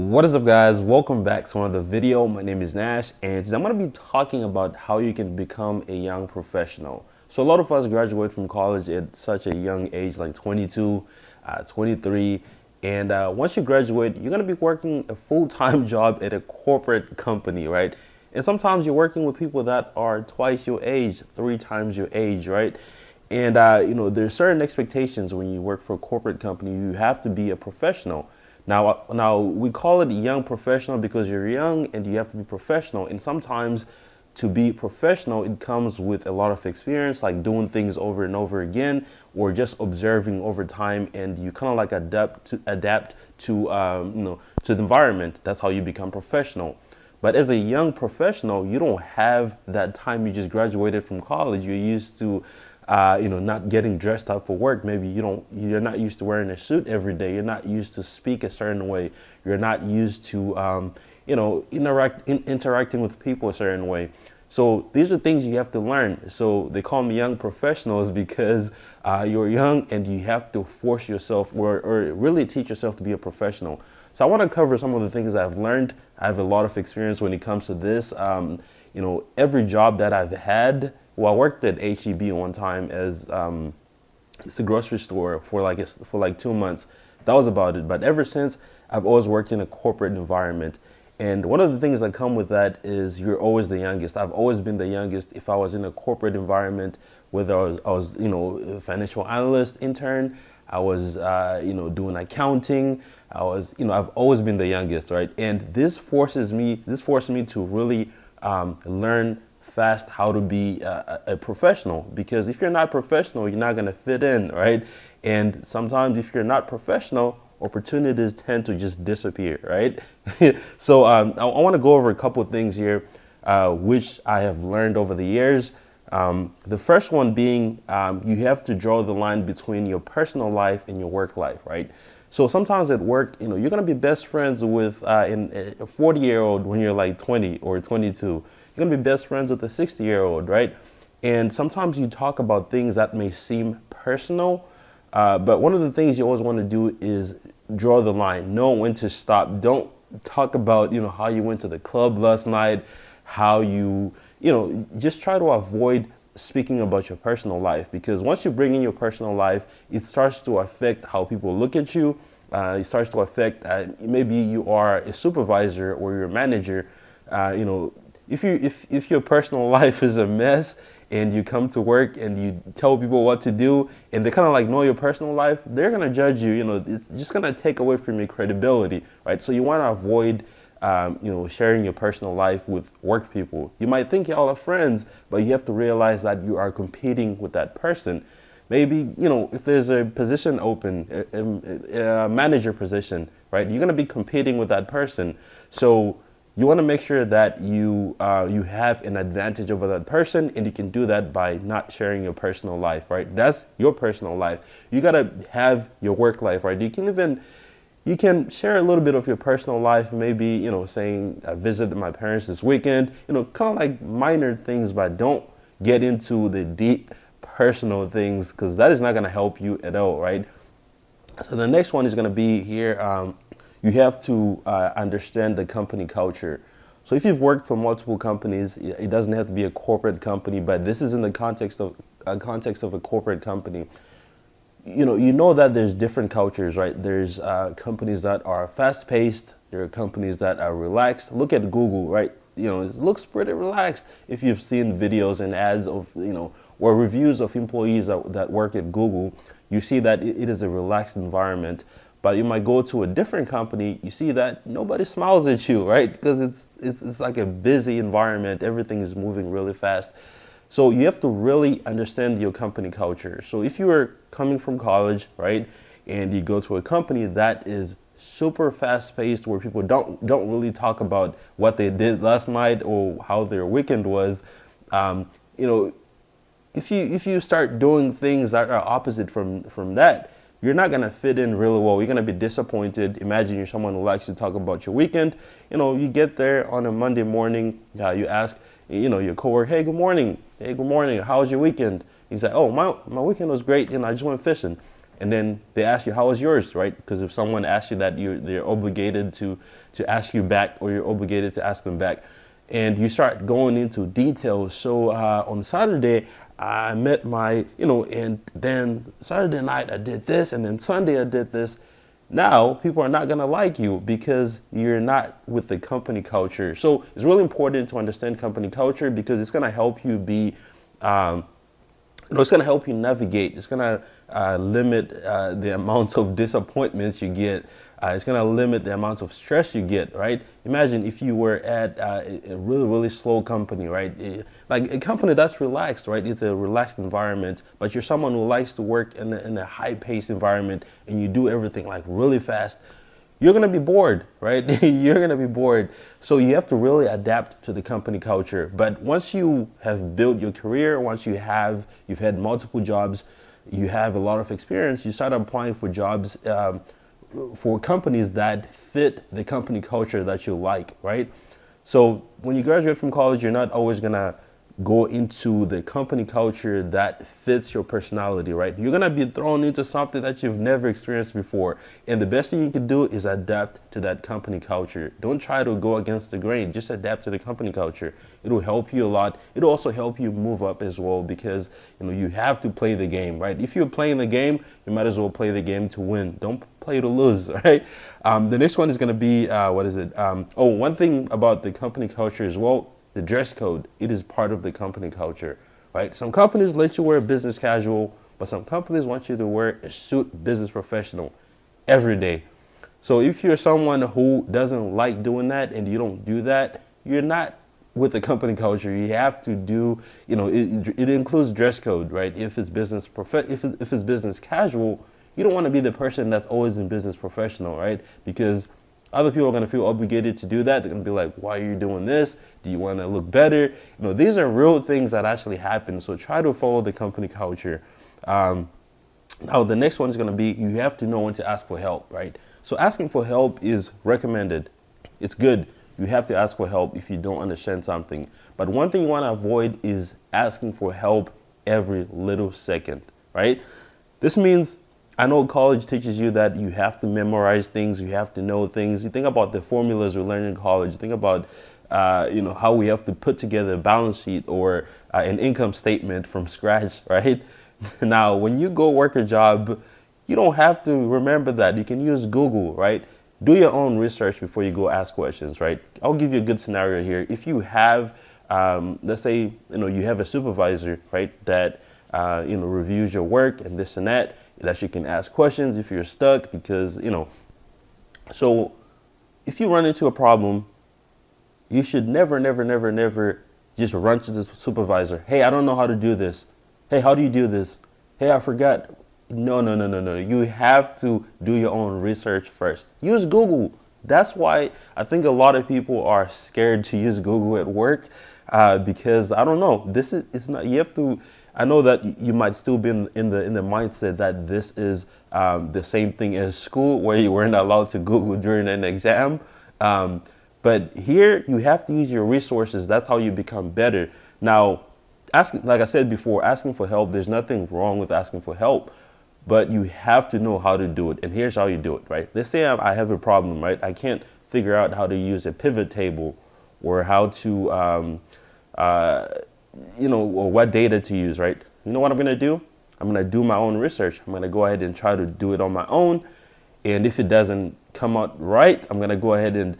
What is up, guys? Welcome back to another video. My name is Nash, and today I'm going to be talking about how you can become a young professional. So a lot of us graduate from college at such a young age, like 22, 23, and once you graduate, you're going to be working a full-time job at a corporate company, right? And sometimes you're working with people that are twice your age, 3 times your age, right? And there's certain expectations when you work for a corporate company. You have to be a professional. Now we call it young professional because you're young and you have to be professional. And sometimes to be professional, it comes with a lot of experience, like doing things over and over again, or just observing over time. And you kind of like adapt to the environment. That's how you become professional. But as a young professional, you don't have that time. You just graduated from college. You're used to not getting dressed up for work. Maybe you're not used to wearing a suit every day. You're not used to speak a certain way. You're not used to, interacting with people a certain way. So these are things you have to learn. So they call them young professionals because you're young and you have to force yourself or really teach yourself to be a professional. So I want to cover some of the things I've learned. I have a lot of experience when it comes to this. Every job that I've had. Well, I worked at HEB one time as it's a grocery store for like 2 months. That was about it. But ever since, I've always worked in a corporate environment. And one of the things that come with that is you're always the youngest. I've always been the youngest. If I was in a corporate environment, whether I was a financial analyst intern, I was doing accounting. I've always been the youngest, right? And this forced me to really learn fast how to be a professional, because if you're not professional, you're not going to fit in, right? And sometimes if you're not professional, opportunities tend to just disappear, right? So I want to go over a couple of things here which I have learned over the years. The first one being you have to draw the line between your personal life and your work life, right? So sometimes at work, you're going to be best friends with a 40-year-old when you're like 20 or 22. You're going to be best friends with a 60-year-old, right? And sometimes you talk about things that may seem personal, but one of the things you always want to do is draw the line, know when to stop. Don't talk about, how you went to the club last night, how just try to avoid speaking about your personal life, because once you bring in your personal life, it starts to affect how people look at you. It starts to affect, maybe you are a supervisor or you're a manager, if your personal life is a mess and you come to work and you tell people what to do and they kind of like know your personal life, they're going to judge you. It's just going to take away from your credibility, right? So you want to avoid sharing your personal life with work people. You might think y'all are friends, but you have to realize that you are competing with that person. Maybe, if there's a position open, a manager position, right? You're going to be competing with that person. So you want to make sure that you have an advantage over that person, and you can do that by not sharing your personal life, right? That's your personal life. You got to have your work life, right? You can share a little bit of your personal life, maybe, saying I visited my parents this weekend, kind of like minor things, but don't get into the deep personal things, because that is not going to help you at all, right? So the next one is going to be here. You have to understand the company culture. So if you've worked for multiple companies, it doesn't have to be a corporate company, but this is in the context of a corporate company. You know that there's different cultures, right? There's companies that are fast-paced. There are companies that are relaxed. Look at Google, right? It looks pretty relaxed. If you've seen videos and ads of, or reviews of employees that work at Google, you see that it is a relaxed environment. But you might go to a different company, you see that nobody smiles at you, right? Because it's like a busy environment. Everything is moving really fast. So you have to really understand your company culture. So if you are coming from college, right, and you go to a company that is super fast-paced, where people don't really talk about what they did last night or how their weekend was, if you start doing things that are opposite from that, you're not going to fit in really well. You're going to be disappointed. Imagine you're someone who likes to talk about your weekend. You get there on a Monday morning, you ask, your coworker, hey, good morning. Hey, good morning. How was your weekend? You say, oh, my weekend was great. I just went fishing. and then they ask you, how was yours, right? Because if someone asks you that, they're obligated to ask you back, or you're obligated to ask them back. And you start going into details. So on Saturday, I met my, and then Saturday night I did this, and then Sunday I did this. Now people are not going to like you because you're not with the company culture. So it's really important to understand company culture, because it's going to help you be, it's going to help you navigate. It's going to limit the amount of disappointments you get. It's going to limit the amount of stress you get, right? Imagine if you were at a really, really slow company, right? Like a company that's relaxed, right? It's a relaxed environment, but you're someone who likes to work in a high-paced environment, and you do everything like really fast. You're going to be bored, right? You're going to be bored. So you have to really adapt to the company culture. But once you have built your career, once you've had multiple jobs, you have a lot of experience, you start applying for jobs for companies that fit the company culture that you like, right? So when you graduate from college, you're not always going to go into the company culture that fits your personality, right? You're going to be thrown into something that you've never experienced before. And the best thing you can do is adapt to that company culture. Don't try to go against the grain. Just adapt to the company culture. It'll help you a lot. It'll also help you move up as well, because you have to play the game, right? If you're playing the game, you might as well play the game to win. Don't play to lose, right? The next one is going to be, one thing about the company culture as well, the dress code. It is part of the company culture, right? Some companies let you wear business casual, but some companies want you to wear a suit, business professional, every day. So if you're someone who doesn't like doing that and you don't do that, you're not with the company culture. You have to do, it includes dress code, right? If it's business if it's business casual, you don't want to be the person that's always in business professional, right? Because other people are going to feel obligated to do that. They're going to be like, why are you doing this? Do you want to look better? These are real things that actually happen. So try to follow the company culture. Now, the next one is going to be, you have to know when to ask for help, right? So asking for help is recommended. It's good. You have to ask for help if you don't understand something. But one thing you want to avoid is asking for help every little second, right? This means, I know college teaches you that you have to memorize things, you have to know things. You think about the formulas we learn in college. Think about, how we have to put together a balance sheet or an income statement from scratch, right? Now, when you go work a job, you don't have to remember that. You can use Google, right? Do your own research before you go ask questions, right? I'll give you a good scenario here. If you have, let's say, you have a supervisor, right, that, reviews your work and this and that you can ask questions if you're stuck, because, so if you run into a problem, you should never just run to the supervisor. Hey, I don't know how to do this. Hey, how do you do this? Hey, I forgot. No. You have to do your own research first. Use Google. That's why I think a lot of people are scared to use Google at work, because I don't know. It's not. You have to. I know that you might still be in the mindset that this is the same thing as school, where you weren't allowed to Google during an exam. But here you have to use your resources. That's how you become better. Now, like I said before, asking for help, there's nothing wrong with asking for help, but you have to know how to do it. And here's how you do it, right? Let's say I have a problem, right? I can't figure out how to use a pivot table, or how to, or what data to use, right? You know what I'm going to do? I'm going to do my own research. I'm going to go ahead and try to do it on my own. And if it doesn't come out right, I'm going to go ahead and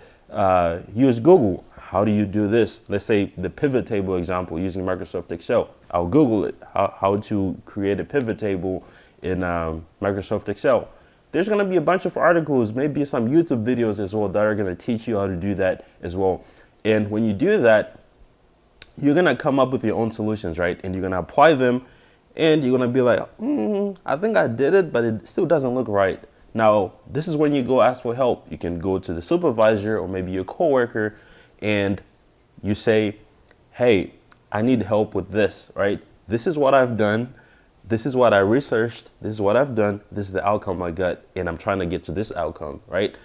use Google. How do you do this? Let's say the pivot table example using Microsoft Excel. I'll Google it, how to create a pivot table in Microsoft Excel. There's going to be a bunch of articles, maybe some YouTube videos as well, that are going to teach you how to do that as well. And when you do that, you're going to come up with your own solutions, right? And you're going to apply them, and you're going to be like, I think I did it, but it still doesn't look right. Now, this is when you go ask for help. You can go to the supervisor or maybe your coworker, and you say, hey, I need help with this, right? This is what I've done. This is what I researched. This is what I've done. This is the outcome I got, and I'm trying to get to this outcome, right?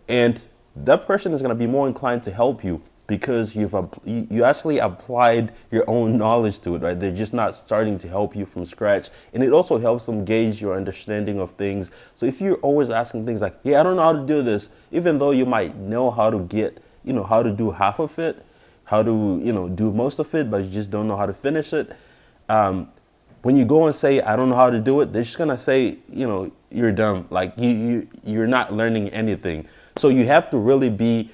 And that person is going to be more inclined to help you. because you actually applied your own knowledge to it, right? They're just not starting to help you from scratch. And it also helps them gauge your understanding of things. So if you're always asking things like, yeah, I don't know how to do this, even though you might know how to how to do half of it, how to, do most of it, but you just don't know how to finish it. When you go and say, I don't know how to do it, they're just going to say, you're dumb. Like you're not learning anything. So you have to really be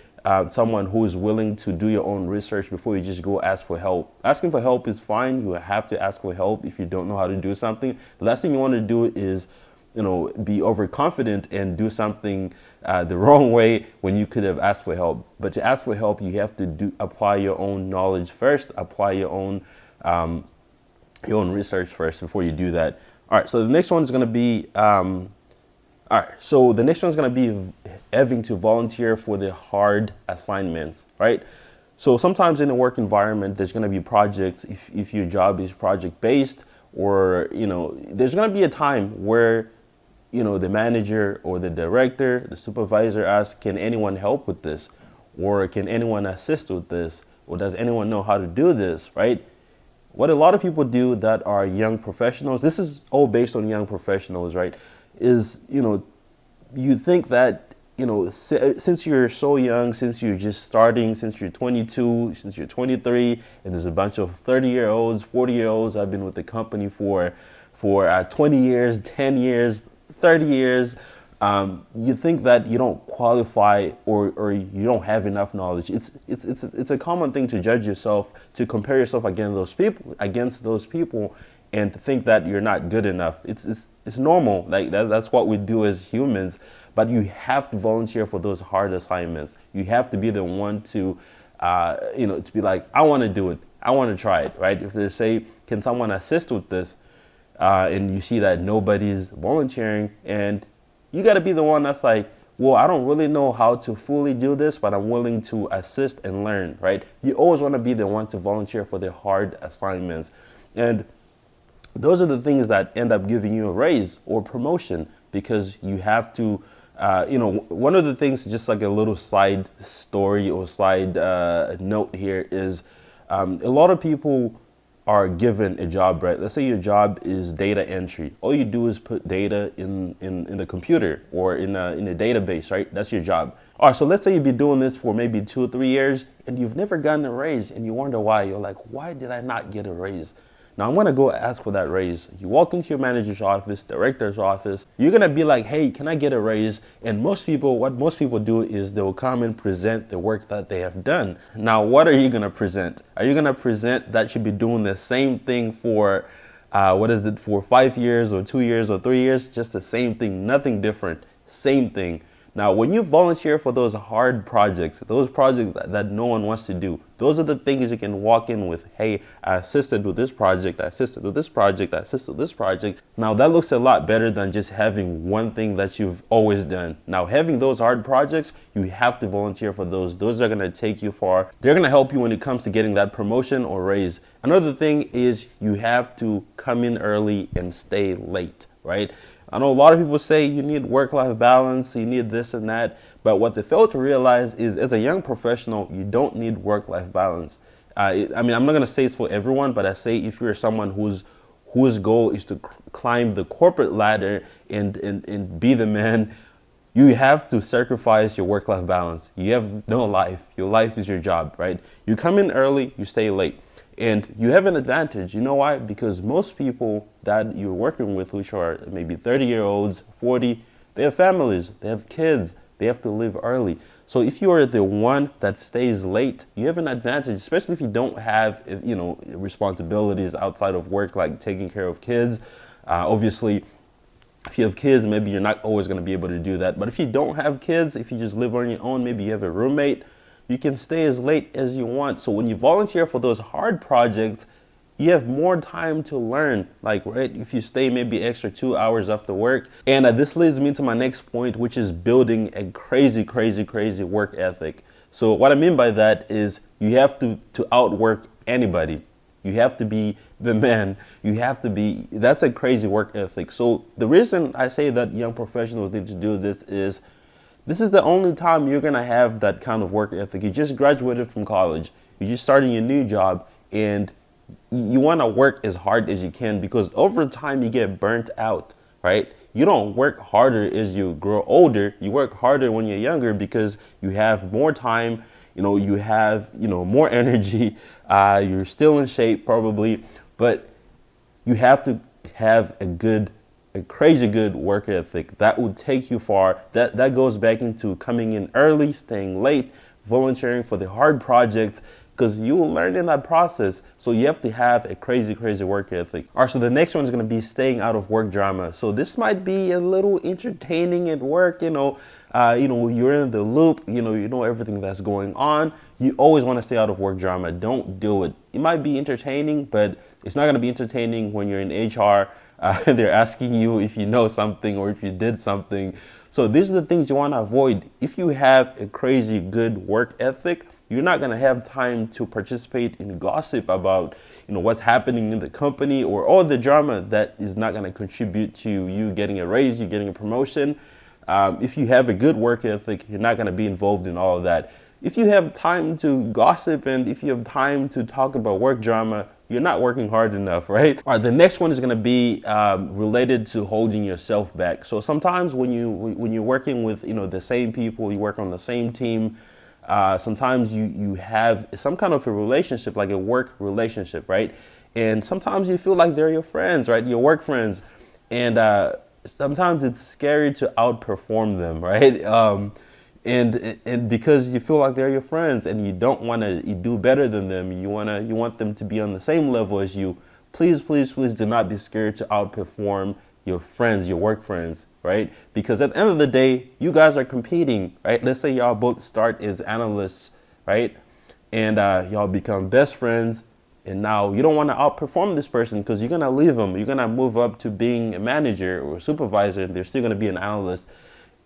someone who is willing to do your own research before you just go ask for help. Asking for help is fine. You have to ask for help if you don't know how to do something. The last thing you want to do is, be overconfident and do something the wrong way when you could have asked for help. But to ask for help, you have to apply your own knowledge first, apply your own research first before you do that. All right, so the next one is going to be, having to volunteer for the hard assignments, right? So sometimes in a work environment, there's going to be projects, if your job is project-based, or, there's going to be a time where, the manager or the director, the supervisor asks, can anyone help with this? Or can anyone assist with this? Or does anyone know how to do this, right? What a lot of people do that are young professionals, this is all based on young professionals, right? Is, you think that, since you're so young, since you're just starting, since you're 22, since you're 23, and there's a bunch of 30-year-olds, 40-year-olds, I've been with the company for 20 years, 10 years, 30 years, you think that you don't qualify or you don't have enough knowledge. It's a common thing to judge yourself, to compare yourself against those people, and think that you're not good enough. It's normal. Like that's what we do as humans. But you have to volunteer for those hard assignments. You have to be the one to, to be like, I want to do it. I want to try it, right? If they say, can someone assist with this? And you see that nobody's volunteering, and you got to be the one that's like, well, I don't really know how to fully do this, but I'm willing to assist and learn, right? You always want to be the one to volunteer for the hard assignments. And those are the things that end up giving you a raise or promotion, because you have to, one of the things, just like a little side story or side note here is a lot of people are given a job, right? Let's say your job is data entry. All you do is put data in the computer or in a database, right? That's your job. All right, so let's say you've been doing this for maybe 2 or 3 years and you've never gotten a raise, and you wonder why. You're like, why did I not get a raise? Now I'm gonna go ask for that raise. You walk into your manager's office, director's office, you're gonna be like, hey, can I get a raise? And what most people do is they'll come and present the work that they have done. Now, what are you gonna present? Are you gonna present that you'll be doing the same thing for, for 5 years or 2 years or 3 years? Just the same thing, nothing different, same thing. Now, when you volunteer for those hard projects, those projects that no one wants to do, those are the things you can walk in with. Hey, I assisted with this project, I assisted with this project, I assisted with this project. Now, that looks a lot better than just having one thing that you've always done. Now, having those hard projects, you have to volunteer for those. Those are going to take you far. They're going to help you when it comes to getting that promotion or raise. Another thing is you have to come in early and stay late, right? I know a lot of people say you need work-life balance, you need this and that, but what they fail to realize is, as a young professional, you don't need work-life balance. I'm not going to say it's for everyone, but I say if you're someone whose goal is to climb the corporate ladder and be the man, you have to sacrifice your work-life balance. You have no life. Your life is your job, right? You come in early, you stay late. And you have an advantage. You know why? Because most people that you're working with, which are maybe 30-year-olds, 40, they have families, they have kids, they have to leave early. So if you are the one that stays late, you have an advantage, especially if you don't have, responsibilities outside of work, like taking care of kids. Obviously, if you have kids, maybe you're not always going to be able to do that. But if you don't have kids, if you just live on your own, maybe you have a roommate, you can stay as late as you want. So when you volunteer for those hard projects, you have more time to learn. Like, right, if you stay maybe extra 2 hours after work. And this leads me to my next point, which is building a crazy work ethic. So what I mean by that is you have to outwork anybody. You have to be the man. That's a crazy work ethic. So the reason I say that young professionals need to do this is This is the only time you're gonna have that kind of work ethic. You just graduated from college, you're just starting your new job, and you want to work as hard as you can, because over time you get burnt out, right? You don't work harder as you grow older. You work harder when you're younger because you have more time, you have, more energy. You're still in shape probably, but you have to have a crazy good work ethic that would take you far. That goes back into coming in early, staying late, volunteering for the hard projects, because you will learn in that process. So you have to have a crazy work ethic. All right, so the next one is going to be staying out of work drama. So this might be a little entertaining at work, you're in the loop, you know everything that's going on. You always want to stay out of work drama. Don't do it. It might be entertaining, but it's not going to be entertaining when you're in HR. They're asking you if you know something or if you did something. So these are the things you want to avoid. If you have a crazy good work ethic, you're not going to have time to participate in gossip about, what's happening in the company or all the drama that is not going to contribute to you getting a raise, you getting a promotion. If you have a good work ethic, you're not going to be involved in all of that. If you have time to gossip and if you have time to talk about work drama, you're not working hard enough, right? All right, the next one is going to be related to holding yourself back. So sometimes when you're working with the same people, you work on the same team. Sometimes you have some kind of a relationship, like a work relationship, right? And sometimes you feel like they're your friends, right? Your work friends, and sometimes it's scary to outperform them, right? And because you feel like they're your friends and you don't want to do better than them, you want them to be on the same level as you. Please do not be scared to outperform your friends, your work friends, right? Because at the end of the day, you guys are competing, right? Let's say y'all both start as analysts, right? And y'all become best friends. And now you don't want to outperform this person because you're going to leave them. You're going to move up to being a manager or a supervisor, and they're still going to be an analyst.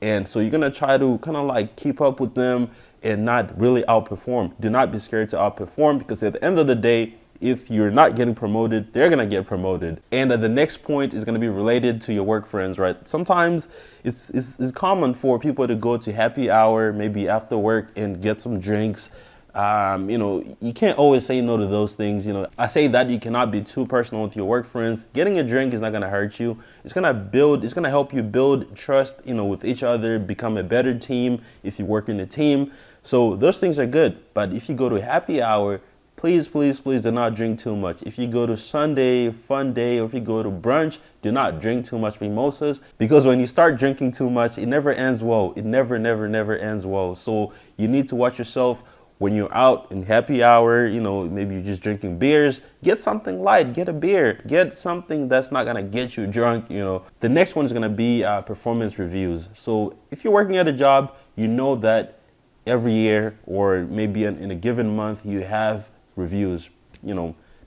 And so you're going to try to kind of like keep up with them and not really outperform. Do not be scared to outperform, because at the end of the day, if you're not getting promoted, they're going to get promoted. And the next point is going to be related to your work friends, right? Sometimes it's common for people to go to happy hour, maybe after work, and get some drinks. You can't always say no to those things. I say that you cannot be too personal with your work friends. Getting a drink is not going to hurt you. It's going to help you build trust, with each other, become a better team if you work in a team. So those things are good. But if you go to happy hour, please do not drink too much. If you go to Sunday, fun day, or if you go to brunch, do not drink too much mimosas, because when you start drinking too much, it never ends well. It never ends well. So you need to watch yourself. When you're out in happy hour, maybe you're just drinking beers, get something light, get a beer, get something that's not gonna get you drunk, The next one is gonna be performance reviews. So if you're working at a job, you know that every year or maybe in a given month, you have reviews,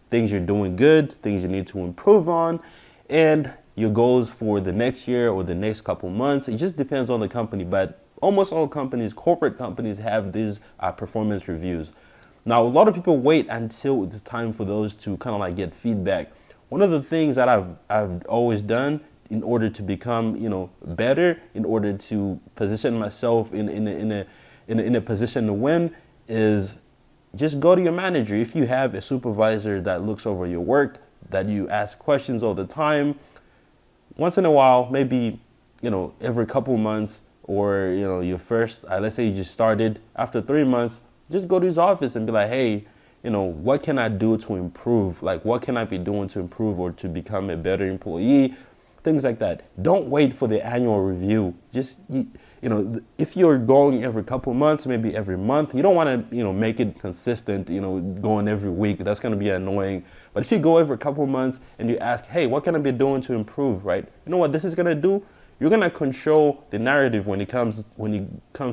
things you're doing good, things you need to improve on, and your goals for the next year or the next couple months. It just depends on the company, but almost all companies, corporate companies, have these performance reviews. Now, a lot of people wait until it's time for those to kind of like get feedback. One of the things that I've always done in order to become, better, in order to position myself in a position to win, is just go to your manager. If you have a supervisor that looks over your work, that you ask questions all the time, once in a while, maybe, every couple months, or your first, let's say you just started, after 3 months, just go to his office and be like, hey, what can I do to improve? Like, what can I be doing to improve or to become a better employee? Things like that. Don't wait for the annual review. Just, if you're going every couple months, maybe every month, you don't want to, make it consistent, going every week. That's going to be annoying. But if you go every couple months and you ask, hey, what can I be doing to improve, right? You know what this is going to do? You're going to control the narrative when it comes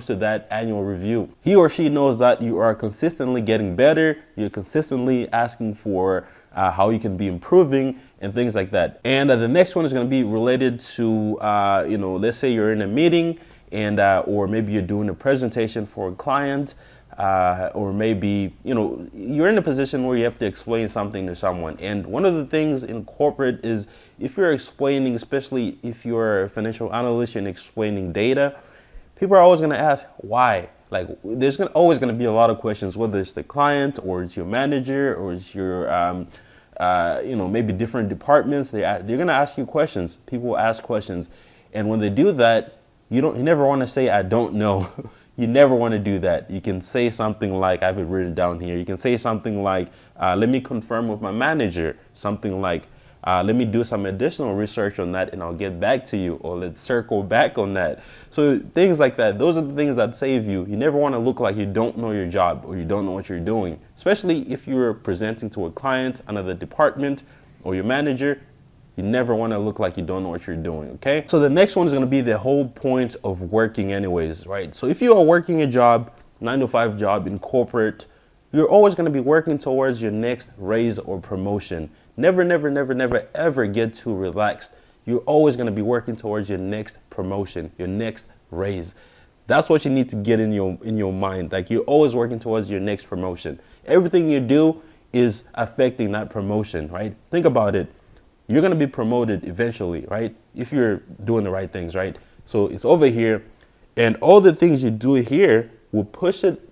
to that annual review. He or she knows that you are consistently getting better. You're consistently asking for how you can be improving and things like that. And the next one is going to be related to, let's say you're in a meeting and or maybe you're doing a presentation for a client. Or maybe, you're in a position where you have to explain something to someone. And one of the things in corporate is if you're explaining, especially if you're a financial analyst and explaining data, people are always going to ask why. Like there's always going to be a lot of questions, whether it's the client or it's your manager or it's your, maybe different departments. They're going to ask you questions. People ask questions. And when they do that, you never want to say, I don't know. You never want to do that. You can say something like, I have it written down here. You can say something like, let me confirm with my manager. Something like, let me do some additional research on that and I'll get back to you, or let's circle back on that. So things like that, those are the things that save you. You never want to look like you don't know your job or you don't know what you're doing, especially if you're presenting to a client, another department, or your manager. You never want to look like you don't know what you're doing, okay? So the next one is going to be the whole point of working anyways, right? So if you are working a job, 9-to-5 job in corporate, you're always going to be working towards your next raise or promotion. Never, never, never, never, ever get too relaxed. You're always going to be working towards your next promotion, your next raise. That's what you need to get in your mind. Like you're always working towards your next promotion. Everything you do is affecting that promotion, right? Think about it. You're going to be promoted eventually, right? If you're doing the right things, right? So it's over here, and all the things you do here will push it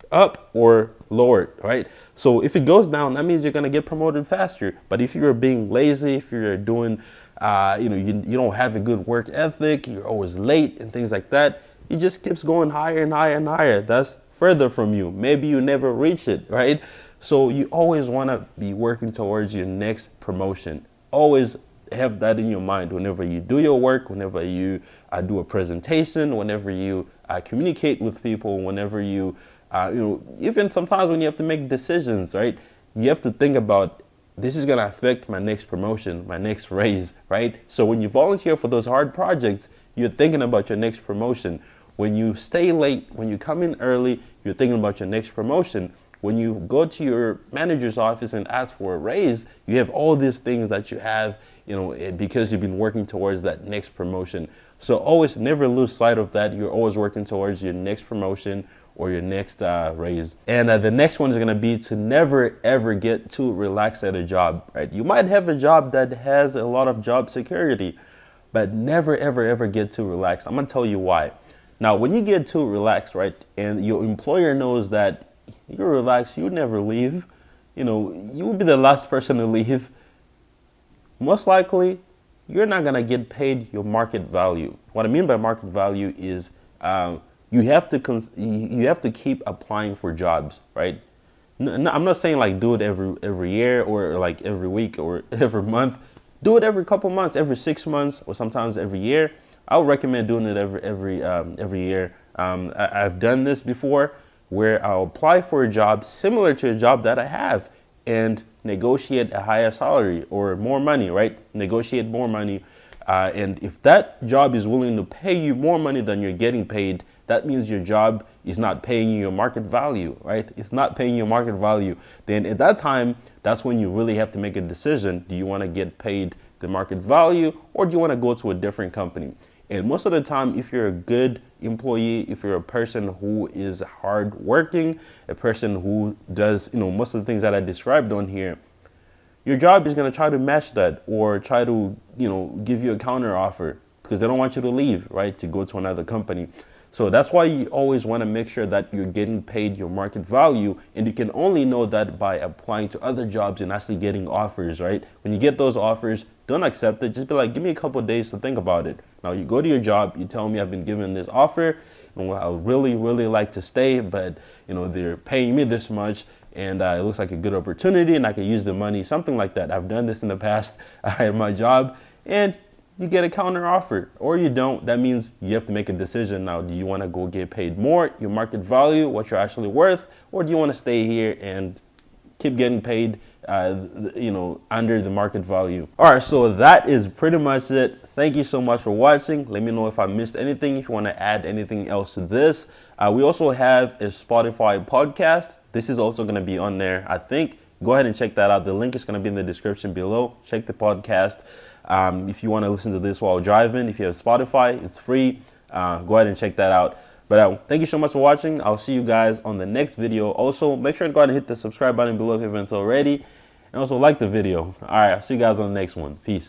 up or lower it, right? So if it goes down, that means you're going to get promoted faster. But if you're being lazy, if you're doing, you don't have a good work ethic, you're always late and things like that, it just keeps going higher and higher and higher. That's further from you. Maybe you never reach it, right? So you always want to be working towards your next promotion. Always have that in your mind whenever you do your work, whenever you do a presentation, whenever you communicate with people, whenever you, even sometimes when you have to make decisions, right? You have to think about, this is going to affect my next promotion, my next raise, right? So when you volunteer for those hard projects, you're thinking about your next promotion. When you stay late, when you come in early, you're thinking about your next promotion. When you go to your manager's office and ask for a raise, you have all these things that you have, because you've been working towards that next promotion. So always never lose sight of that. You're always working towards your next promotion or your next raise. And the next one is going to be to never, ever get too relaxed at a job, right? You might have a job that has a lot of job security, but never, ever, ever get too relaxed. I'm going to tell you why. Now, when you get too relaxed, right, and your employer knows that you're relaxed, you never leave, you will be the last person to leave, most likely you're not going to get paid your market value. What I mean by market value is you have to keep applying for jobs, right? I'm not saying like do it every year or like every week or every month. Do it every couple months, every 6 months, or sometimes every year. I would recommend doing it every year. I've done this before, where I'll apply for a job similar to a job that I have and negotiate a higher salary or more money, right? Negotiate more money. And if that job is willing to pay you more money than you're getting paid, that means your job is not paying you your market value, right? It's not paying you your market value. Then at that time, that's when you really have to make a decision. Do you want to get paid the market value, or do you want to go to a different company? And most of the time, if you're a good employee, if you're a person who is hardworking, a person who does, most of the things that I described on here, your job is going to try to match that or try to, give you a counter offer because they don't want you to leave, right, to go to another company. So that's why you always want to make sure that you're getting paid your market value, and you can only know that by applying to other jobs and actually getting offers, right? When you get those offers, don't accept it. Just be like, give me a couple of days to think about it. Now you go to your job, you tell me I've been given this offer, and I would really, really like to stay, but they're paying me this much, and it looks like a good opportunity, and I can use the money, something like that. I've done this in the past at my job, and you get a counter offer, or you don't. That means you have to make a decision now. Do you want to go get paid more, your market value, what you're actually worth, or do you want to stay here and keep getting paid, under the market value? All right, so that is pretty much it. Thank you so much for watching. Let me know if I missed anything, if you want to add anything else to this. We also have a Spotify podcast. This is also going to be on there, I think. Go ahead and check that out. The link is going to be in the description below. Check the podcast. If you want to listen to this while driving, if you have Spotify, it's free. Go ahead and check that out. But thank you so much for watching. I'll see you guys on the next video. Also, make sure to go ahead and hit the subscribe button below if you haven't already. And also like the video. All right, I'll see you guys on the next one. Peace.